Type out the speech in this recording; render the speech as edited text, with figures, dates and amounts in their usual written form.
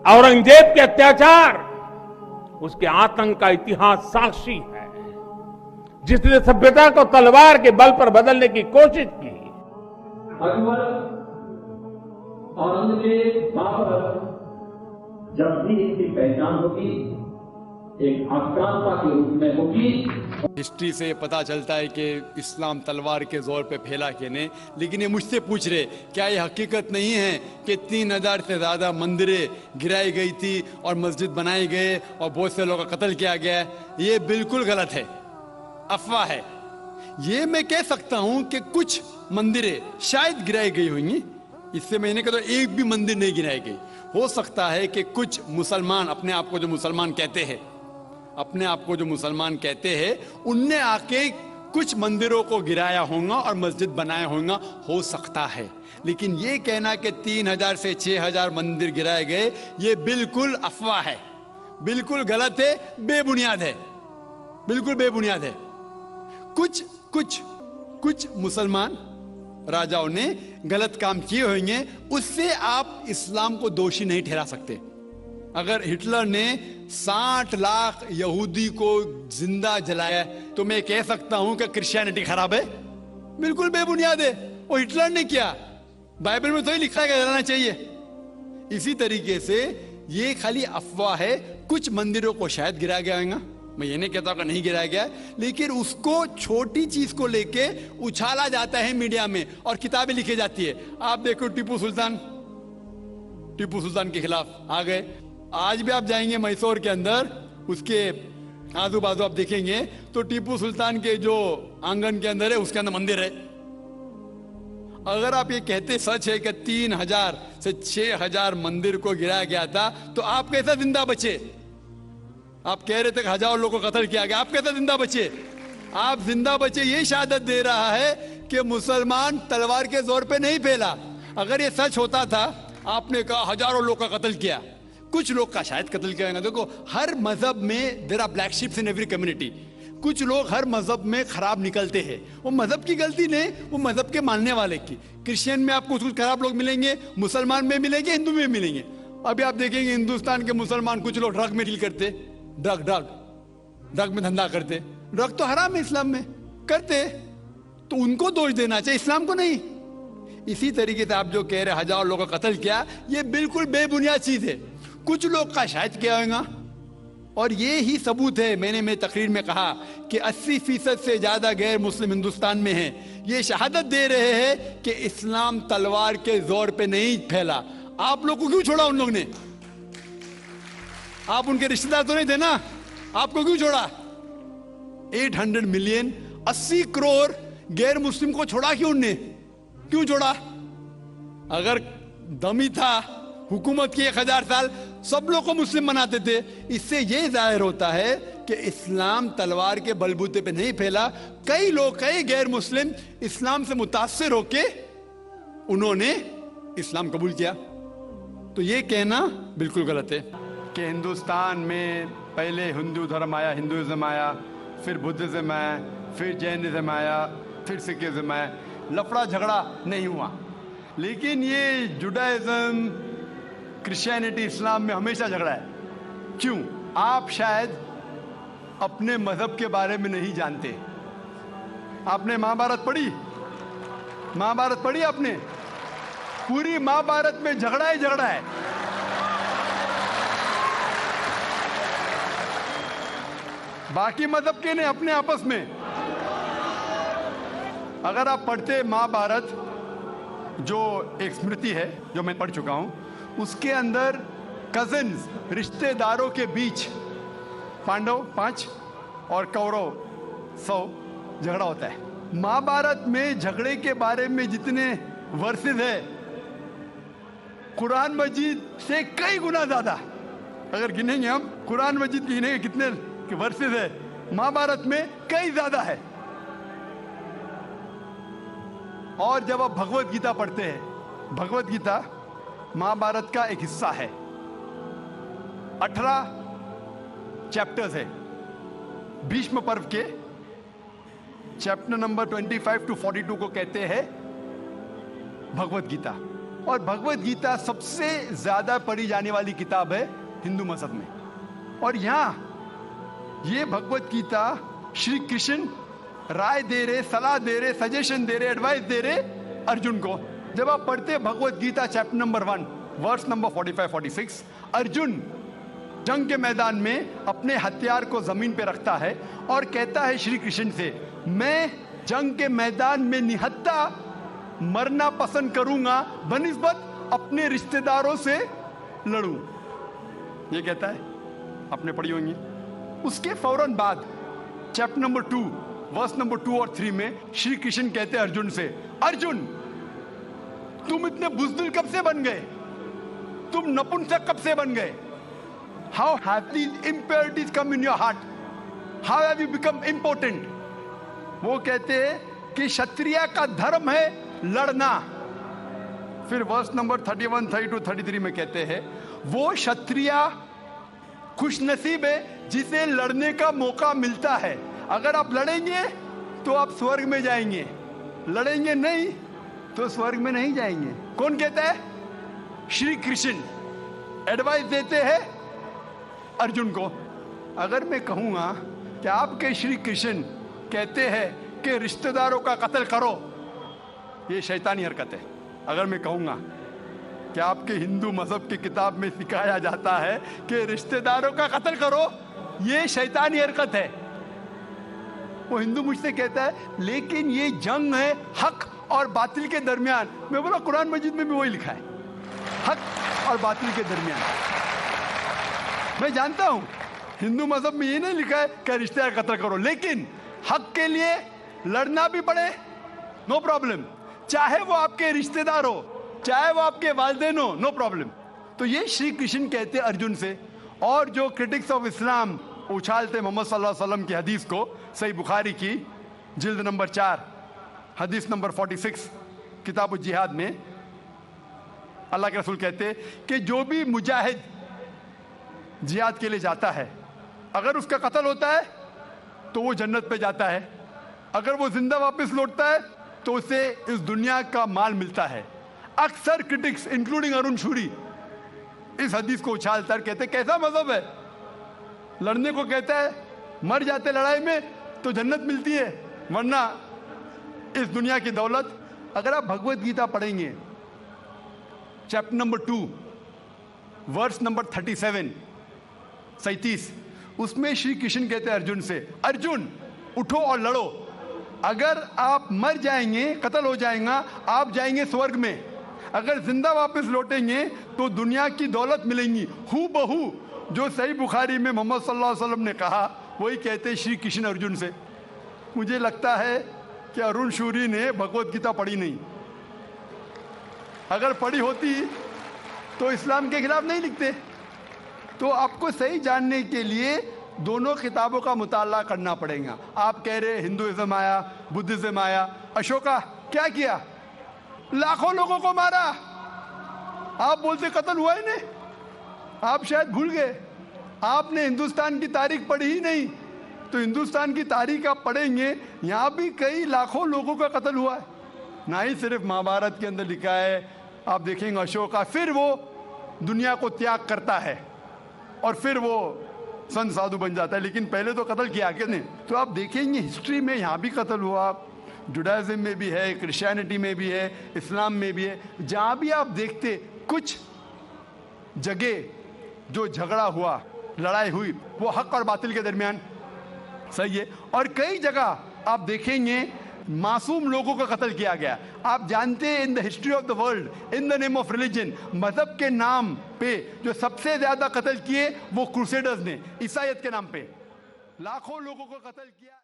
औरंगजेब के अत्याचार, उसके आतंक का इतिहास साक्षी है। जिसने सभ्यता को तलवार के बल पर बदलने की कोशिश की। अकबर, औरंगजेब, बाबर, जब भी इनकी पहचान होगी एक आक्रांता के रूप में होगी। हिस्ट्री से पता चलता है कि इस्लाम तलवार के जोर पे फैला कि नहीं, लेकिन ये मुझसे पूछ रहे क्या ये हकीकत नहीं है कि 3000 से ज़्यादा मंदिरें गिराई गई थी और मस्जिद बनाए गए और बहुत से लोगों का कत्ल किया गया है। ये बिल्कुल गलत है, अफवाह है। ये मैं कह सकता हूं कि कुछ मंदिरें शायद गिराई गई होंगी, इससे मैंने कहा तो एक भी मंदिर नहीं गिराई गई। हो सकता है कि कुछ मुसलमान अपने आप को जो मुसलमान कहते हैं, उनने आके कुछ मंदिरों को गिराया होगा और मस्जिद बनाया होगा, हो सकता है। लेकिन ये कहना कि 3000 से 6000 मंदिर गिराए गए, ये बिल्कुल अफवाह है, बिल्कुल गलत है, बेबुनियाद है, बिल्कुल बेबुनियाद है। कुछ मुसलमान राजाओं ने गलत काम किए होंगे, उससे आप इस्लाम को दोषी नहीं ठहरा सकते। अगर हिटलर ने 60 लाख यहूदी को जिंदा जलाया तो मैं कह सकता हूं कि क्रिश्चियनिटी खराब है? बिल्कुल बेबुनियाद है। वो हिटलर ने किया, बाइबल में तो ही लिखा है कि जलाना चाहिए। इसी तरीके से ये खाली अफवाह है। कुछ मंदिरों को शायद गिराया गया होगा, मैं ये नहीं कहता कि नहीं गिराया गया, लेकिन उसको छोटी चीज को लेके उछाला जाता है मीडिया में और किताबें लिखी जाती है। आप देखो टीपू सुल्तान के खिलाफ आ गए। आज भी आप जाएंगे मैसूर के अंदर, उसके आजू बाजू आप देखेंगे तो टीपू सुल्तान के जो आंगन के अंदर है उसके अंदर मंदिर है। अगर आप ये कहते सच है कि 3000 से 6000 मंदिर को गिराया गया था, तो आप कैसे जिंदा बचे? आप कह रहे थे कि हजारों लोगों को कत्ल किया गया, आप कैसे जिंदा बचे? आप जिंदा बचे ये शहादत दे रहा है कि मुसलमान तलवार के जोर पे नहीं फैला। अगर ये सच होता था, आपने कहा हजारों लोग का कत्ल किया, कुछ लोग का शायद कत्ल किया गया। देखो, हर मजहब में there are black sheeps in every community. कुछ लोग हर मजहब में खराब निकलते हैं, वो मजहब की गलती नहीं, वो मजहब के मानने वाले की। क्रिश्चियन में आपको कुछ खराब लोग मिलेंगे, मुसलमान में मिलेंगे, हिंदू में मिलेंगे। अभी आप देखेंगे हिंदुस्तान के मुसलमान कुछ लोग ड्रग में डील करते, ड्रग में धंधा करते। ड्रग तो हराम है इस्लाम में, करते तो उनको दोष देना चाहिए, इस्लाम को नहीं। इसी तरीके से आप जो कह रहे हजारों लोगों का कत्ल किया, ये बिल्कुल बेबुनियाद चीज है। कुछ लोग का शायद किया होगा, और ये ही सबूत है। मैंने मेरी तकरीर में कहा कि 80% से ज्यादा गैर मुस्लिम हिंदुस्तान में हैं। ये शहादत दे रहे हैं कि इस्लाम तलवार के जोर पे नहीं फैला। आप लोग को क्यों छोड़ा उन लोग ने? आप उनके रिश्तेदार तो नहीं थे ना, आपको क्यों छोड़ा? 800 मिलियन 80 करोड़ गैर मुस्लिम को छोड़ा क्यों? उनने क्यों छोड़ा? अगर दमी था हुकूमत की 1000 साल, सब लोग को मुस्लिम बनाते थे। इससे यह जाहिर होता है कि इस्लाम तलवार के बलबूते पे नहीं फैला। कई लोग, कई गैर मुस्लिम इस्लाम से मुतासिर होके उन्होंने इस्लाम कबूल किया। तो यह कहना बिल्कुल गलत है कि हिंदुस्तान में पहले हिंदू धर्म आया, हिंदुइज्म आया, फिर बुद्धिज्म आया, फिर जैनिज्म आया, फिर सिखिज्म आया। लफड़ा झगड़ा नहीं हुआ, लेकिन ये जुडाइज्म, क्रिश्चियनिटी, इस्लाम में हमेशा झगड़ा है। क्यों? आप शायद अपने मजहब के बारे में नहीं जानते। आपने महाभारत पढ़ी? महाभारत पढ़ी आपने? पूरी महाभारत में झगड़ा ही झगड़ा है। बाकी मजहब के नहीं, अपने आपस में। अगर आप पढ़ते महाभारत, जो एक स्मृति है जो मैं पढ़ चुका हूं, उसके अंदर कजिन्स, रिश्तेदारों के बीच पांडव 5 और कौरव 100 झगड़ा होता है। महाभारत में झगड़े के बारे में जितने वर्सेस है, कुरान मजीद से कई गुना ज्यादा। अगर गिनेंगे हम, कुरान मजीद गिनेंगे कितने वर्सेस है, महाभारत में कई ज्यादा है। और जब आप भगवत गीता पढ़ते हैं, भगवत गीता महाभारत का एक हिस्सा है, 18 चैप्टर्स है। भीष्म पर्व के चैप्टर नंबर 25 to 42 को कहते हैं भगवत गीता। और भगवत गीता सबसे ज्यादा पढ़ी जाने वाली किताब है हिंदू मजहब में। और यहां ये भगवत गीता श्री कृष्ण राय दे रहे, सलाह दे रहे, सजेशन दे रहे, एडवाइस दे रहे अर्जुन को। जब आप पढ़ते Bhagavad Gita chapter number 1 verse number 45-46, Arjun जंग के मैदान में अपने हथियार को जमीन पे रखता है और कहता है श्री कृष्ण से, मैं जंग के मैदान में निहत्था मरना पसंद करूंगा बनिस्बत अपने रिश्तेदारों से लड़ूं। ये कहता है, आपने पढ़ी होंगी। उसके फौरन बाद चैप्टर नंबर 2 वर्स नंबर 2 और 3 में श्री कृष्ण कहते हैं अर्जुन से, अर्जुन तुम इतने बुज़दिल कब से बन गए, तुम नपुंसक कब से बन गए? How have these impurities come in your heart, how have you become important? वो कहते हैं कि क्षत्रिय का धर्म है लड़ना। फिर वर्स नंबर 31, 32, 33 में कहते हैं, वो क्षत्रिय खुशनसीब है जिसे लड़ने का मौका मिलता है। अगर आप लड़ेंगे तो आप स्वर्ग में जाएंगे, लड़ेंगे नहीं तो स्वर्ग में नहीं जाएंगे। कौन कहता है? श्री कृष्ण एडवाइस देते हैं अर्जुन को। अगर मैं कहूंगा कि आपके श्री कृष्ण कहते हैं कि रिश्तेदारों का कत्ल करो, ये शैतानी हरकत है। अगर मैं कहूंगा कि आपके हिंदू मजहब की किताब में सिखाया जाता है कि रिश्तेदारों का कत्ल करो, ये शैतानी हरकत है। वो हिंदू मुझसे कहता है लेकिन ये जंग है हक और बातिल के दरमियान। मैं बोला कुरान मजीद में भी वही लिखा है, हक और बातिल के दरमियान। मैं जानता हूं हिंदू मजहब में ये नहीं लिखा है कि रिश्तेदार कत्ल करो, लेकिन हक के लिए लड़ना भी पड़े, नो प्रॉब्लम। चाहे वो आपके रिश्तेदार हो, चाहे वो आपके वालिदैन हो, नो प्रॉब्लम। तो ये श्री कृष्ण कहते अर्जुन से। और जो क्रिटिक्स ऑफ इस्लाम उछालते मोहम्मद सल्लल्लाहु अलैहि वसल्लम की हदीस को, सही बुखारी की जिल्द नंबर 4 हदीस नंबर 46 किताब जिहाद में अल्लाह के रसूल कहते कि जो भी मुजाहिद जिहाद के लिए जाता है, अगर उसका कत्ल होता है तो वो जन्नत पे जाता है, अगर वो जिंदा वापस लौटता है तो उसे इस दुनिया का माल मिलता है। अक्सर क्रिटिक्स इंक्लूडिंग अरुण शूरी इस हदीस को उछालता है, कहते कैसा मजहब है, लड़ने को कहता है, मर जाते लड़ाई में तो जन्नत मिलती है, वरना इस दुनिया की दौलत। अगर आप भगवत गीता पढ़ेंगे चैप्टर नंबर 2 वर्स नंबर 37, उसमें श्री कृष्ण कहते हैं अर्जुन से, अर्जुन उठो और लड़ो। अगर आप मर जाएंगे, कत्ल हो जाएगा, आप जाएंगे स्वर्ग में। अगर जिंदा वापस लौटेंगे तो दुनिया की दौलत मिलेंगी। हू बहू जो सही बुखारी में मोहम्मद सल्लल्लाहु अलैहि वसल्लम ने कहा, वही कहते श्री कृष्ण अर्जुन से। मुझे लगता है कि अरुण शूरी ने भगवत गीता पढ़ी नहीं। अगर पढ़ी होती तो इस्लाम के खिलाफ नहीं लिखते। तो आपको सही जानने के लिए दोनों किताबों का मुताला करना पड़ेगा। आप कह रहे हिंदुइज्म आया, बुद्धिज्म आया, अशोका क्या किया? लाखों लोगों को मारा। आप बोलते कत्ल हुआ ही नहीं, आप शायद भूल गए, आपने हिंदुस्तान की तारीख पढ़ी ही नहीं। तो हिंदुस्तान की तारीख आप पढ़ेंगे, यहाँ भी कई लाखों लोगों का कत्ल हुआ है। ना ही सिर्फ महाभारत के अंदर लिखा है, आप देखेंगे अशोका फिर वो दुनिया को त्याग करता है और फिर वो संत साधु बन जाता है, लेकिन पहले तो कत्ल किया किसने? तो आप देखेंगे हिस्ट्री में यहाँ भी कत्ल हुआ, जुडाइज्म में भी है, क्रिश्चियनिटी में भी है, इस्लाम में भी है। जहाँ भी आप देखते कुछ जगह जो झगड़ा हुआ, लड़ाई हुई, वो हक और बातिल के दरमियान, सही है। और कई जगह आप देखेंगे मासूम लोगों का कत्ल किया गया। आप जानते हैं in the history of the world, in the name of religion, मजहब के नाम पे जो सबसे ज्यादा कत्ल किए वो क्रूसेडर्स ने, ईसाईयत के नाम पे लाखों लोगों को कत्ल किया।